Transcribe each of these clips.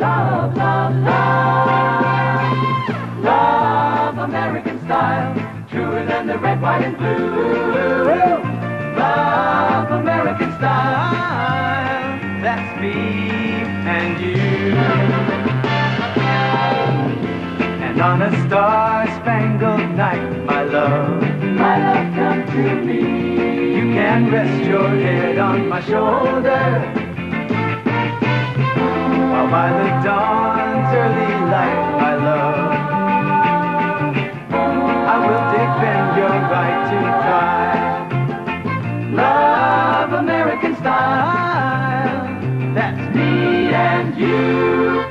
love, love, love. Love American style, truer than the red, white, and blue. Love American style, that's me and you. And on a star-spangled night, my love, come to me. You can rest your head on my shoulder, while by the dawn's early light, my love, I will defend your right to cry. Love American style, that's me and you.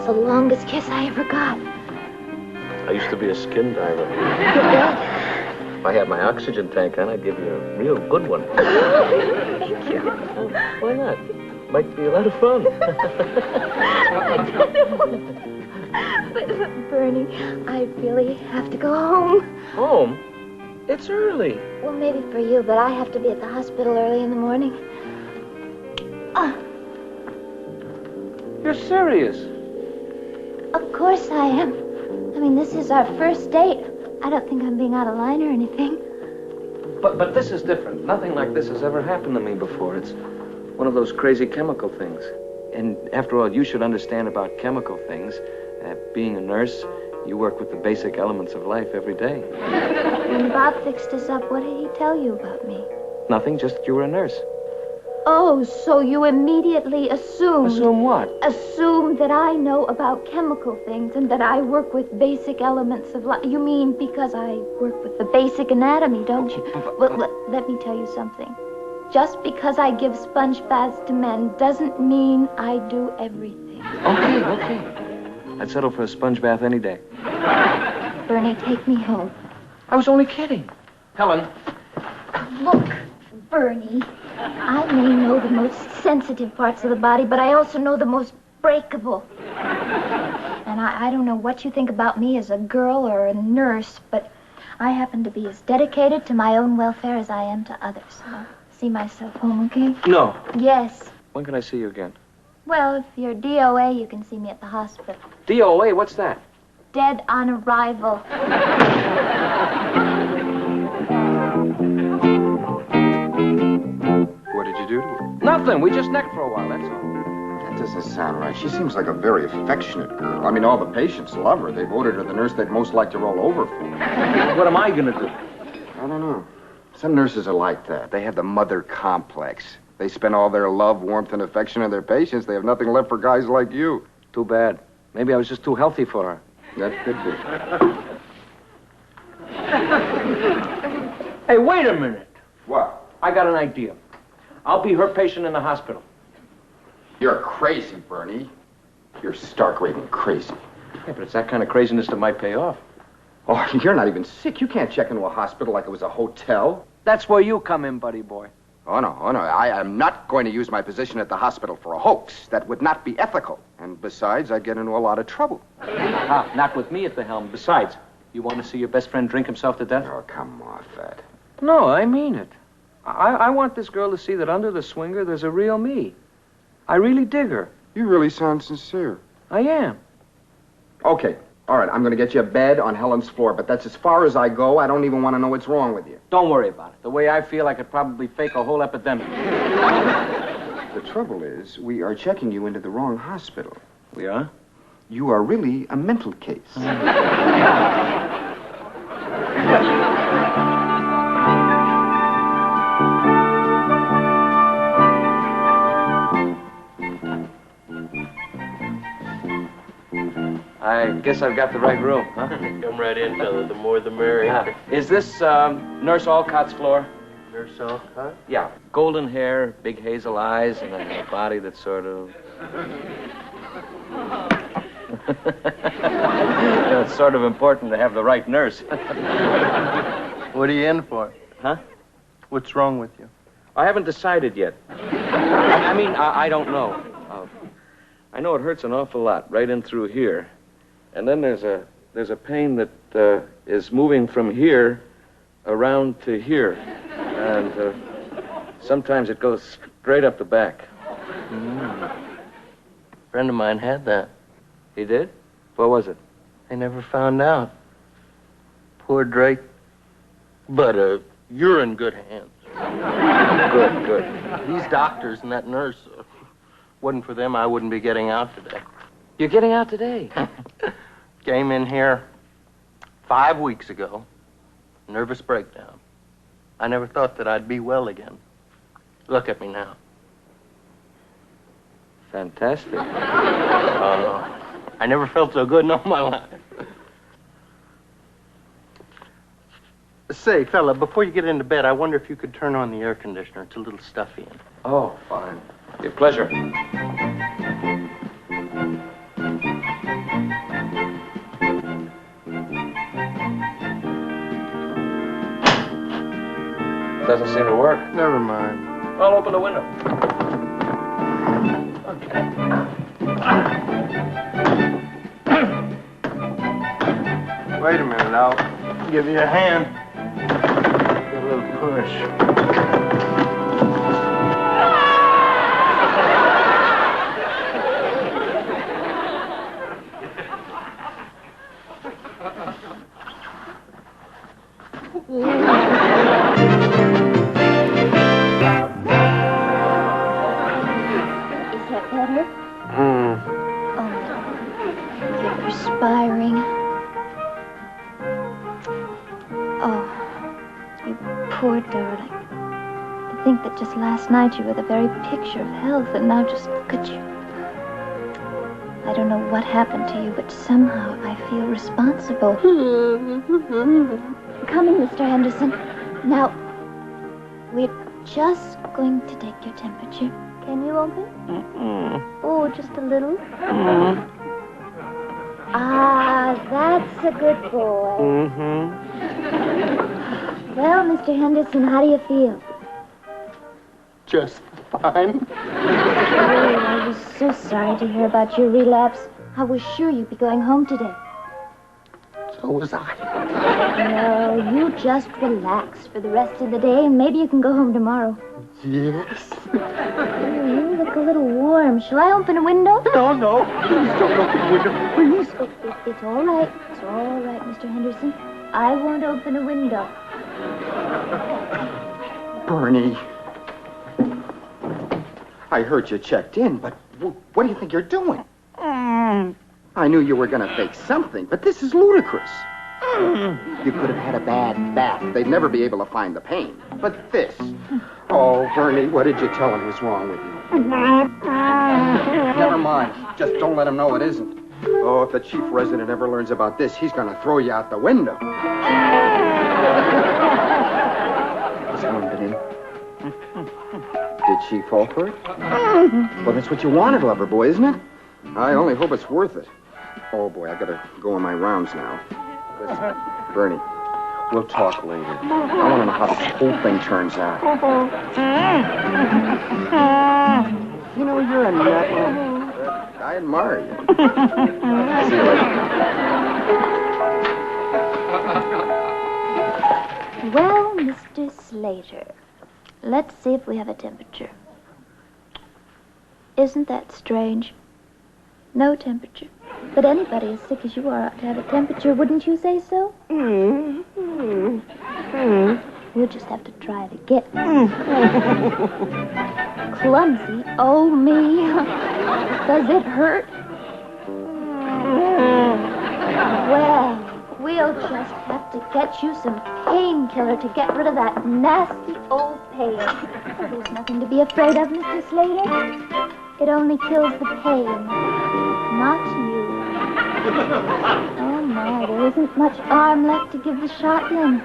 The longest kiss I ever got. I used to be a skin diver. If I had my oxygen tank on, I'd give you a real good one. Thank you. Why not? Might be a lot of fun. But Bernie, I really have to go home. Home? It's early. Well, maybe for you, but I have to be at the hospital early in the morning. You're serious? Of course I am. I mean, this is our first date. I don't think I'm being out of line or anything. But this is different. Nothing like this has ever happened to me before. It's one of those crazy chemical things. And after all, you should understand about chemical things. Being a nurse, you work with the basic elements of life every day. When Bob fixed us up, what did he tell you about me? Nothing, just you were a nurse. Oh, so you immediately assumed... Assume what? Assumed that I know about chemical things and that I work with basic elements of life. You mean because I work with the basic anatomy, don't you? Well, let me tell you something. Just because I give sponge baths to men doesn't mean I do everything. Okay. I'd settle for a sponge bath any day. Bernie, take me home. I was only kidding. Helen. Look, Bernie, I may know the most sensitive parts of the body, but I also know the most breakable. And I don't know what you think about me as a girl or a nurse, but I happen to be as dedicated to my own welfare as I am to others. I'll see myself home, okay? No. Yes. When can I see you again? Well, if you're DOA, you can see me at the hospital. DOA? What's that? Dead on arrival. What did you do to her? Nothing. We just necked for a while, that's all. That doesn't sound right. She seems like a very affectionate girl. I mean, all the patients love her. They've voted her the nurse they'd most like to roll over for. What am I gonna do? I don't know. Some nurses are like that. They have the mother complex. They spend all their love, warmth, and affection on their patients. They have nothing left for guys like you. Too bad. Maybe I was just too healthy for her. That could be. Hey, wait a minute. What? I got an idea. I'll be her patient in the hospital. You're crazy, Bernie. You're stark raving crazy. Yeah, but it's that kind of craziness that might pay off. Oh, you're not even sick. You can't check into a hospital like it was a hotel. That's where you come in, buddy boy. Oh, no. I am not going to use my position at the hospital for a hoax. That would not be ethical. And besides, I'd get into a lot of trouble. Not with me at the helm. Besides, you want to see your best friend drink himself to death? Oh, come off that. No, I mean it. I want this girl to see that under the swinger, there's a real me. I really dig her. You really sound sincere. I am. Okay. All right, I'm going to get you a bed on Helen's floor, but that's as far as I go. I don't even want to know what's wrong with you. Don't worry about it. The way I feel, I could probably fake a whole epidemic. The trouble is, we are checking you into the wrong hospital. We are? You are really a mental case. I guess I've got the right room, huh? Come right in, fella. The more the merrier. Is this Nurse Alcott's floor? Nurse Alcott? Yeah. Golden hair, big hazel eyes, and a body that's sort of... It's sort of important to have the right nurse. What are you in for? Huh? What's wrong with you? I haven't decided yet. I don't know. I know it hurts an awful lot, right in through here. And then there's a pain that is moving from here around to here. And sometimes it goes straight up the back. A friend of mine had that. He did? What was it? They never found out. Poor Drake. But you're in good hands. Good. These doctors and that nurse, wasn't for them, I wouldn't be getting out today. You're getting out today? Came in here 5 weeks ago. Nervous breakdown. I never thought that I'd be well again. Look at me now. Fantastic. I never felt so good in all my life. Say, fella, before you get into bed, I wonder if you could turn on the air conditioner. It's a little stuffy in. Oh, fine. Your pleasure. Doesn't seem to work. Never mind. I'll open the window. Wait a minute, I'll give you a hand. Give a little push. Is that better? Oh, you're perspiring. Oh, you poor darling. To think that just last night you were the very picture of health, and now just look at you. I don't know what happened to you, but somehow I feel responsible. Coming, Mr. Henderson. Now, we're just going to take your temperature. Can you open? Oh, just a little. Ah, that's a good boy. Well, Mr. Henderson, how do you feel? Just fine. Oh, I was so sorry to hear about your relapse. I was sure you'd be going home today. So was I. No, you just relax for the rest of the day, and maybe you can go home tomorrow. Yes. Oh, you look a little warm. Shall I open a window? No. Please don't open the window, please. It's all right. It's all right, Mr. Henderson. I won't open a window. Bernie. I heard you checked in, but what do you think you're doing? I knew you were going to fake something, but this is ludicrous. You could have had a bad back. They'd never be able to find the pain. But this... Oh, Bernie, what did you tell him was wrong with you? Never mind. Just don't let him know it isn't. Oh, if the chief resident ever learns about this, he's going to throw you out the window. Has someone been in? Did she fall for it? Well, that's what you wanted, lover boy, isn't it? I only hope it's worth it. Oh, boy, I gotta go on my rounds now. Listen, Bernie, we'll talk later. I want to know how this whole thing turns out. You know, you're a nut. I admire you. See you later. Well, Mr. Slater, let's see if we have a temperature. Isn't that strange? No temperature. But anybody as sick as you are ought to have a temperature, wouldn't you say so? We'll just have to try it again. Clumsy? Oh, me. Does it hurt? Well, we'll just have to get you some painkiller to get rid of that nasty old pain. There's nothing to be afraid of, Mr. Slater. It only kills the pain, not you. Oh, my, there isn't much arm left to give the shotgun.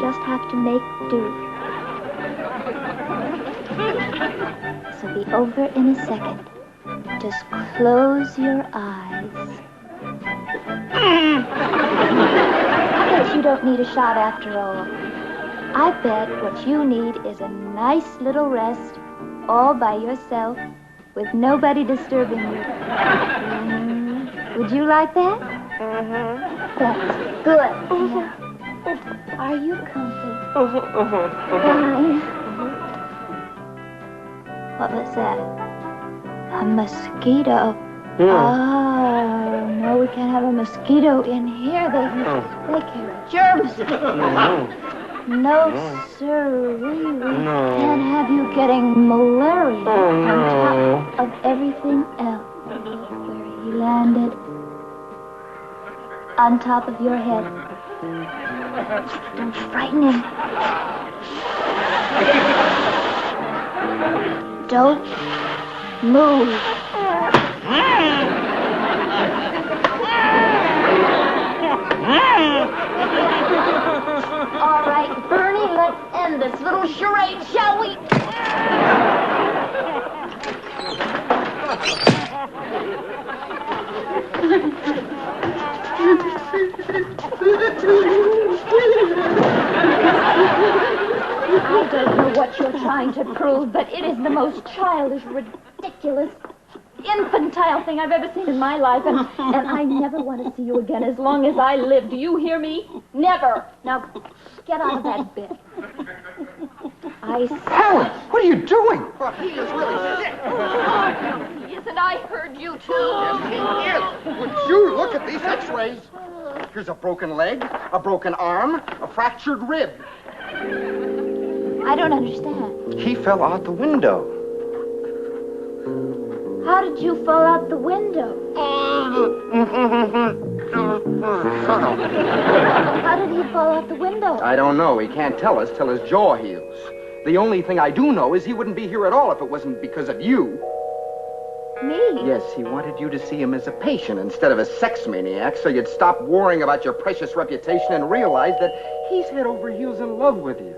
Just have to make do. This'll be over in a second. Just close your eyes. I guess you don't need a shot after all. I bet what you need is a nice little rest all by yourself with nobody disturbing you. Would you like that? That's good. Are you comfy? Fine. What was that? A mosquito. Oh, no, we can't have a mosquito in here. They carry germs. No, sir, we can't have you getting malaria on top of everything else. Where he landed. On top of your head. Don't frighten him. Don't move. All right, Bernie, let's end this little charade, shall we? I don't know what you're trying to prove, but it is the most childish, ridiculous, infantile thing I've ever seen in my life, and I never want to see you again as long as I live. Do you hear me? Never. Now, get out of that bed. I said... Helen, what are you doing? He is really sick. No, he isn't. I heard you, too. Yes, he is. Would you look at these x-rays? Here's a broken leg, a broken arm, a fractured rib. I don't understand. He fell out the window. How did you fall out the window? How did he fall out the window? I don't know. He can't tell us till his jaw heals. The only thing I do know is he wouldn't be here at all if it wasn't because of you. Me? Yes, he wanted you to see him as a patient instead of a sex maniac, so you'd stop worrying about your precious reputation and realize that he's head over heels in love with you.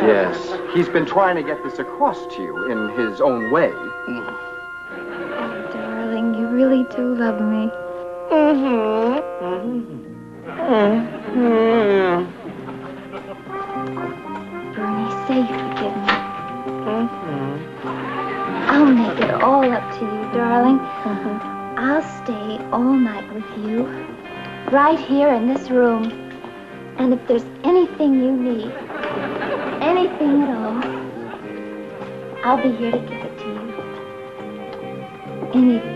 Yes, he's been trying to get this across to you in his own way. Oh, darling, you really do love me. Bernie, say you forgive me. I'll make it all up to you, darling. I'll stay all night with you, right here in this room. And if there's anything you need, anything at all, I'll be here to give it to you. Anything.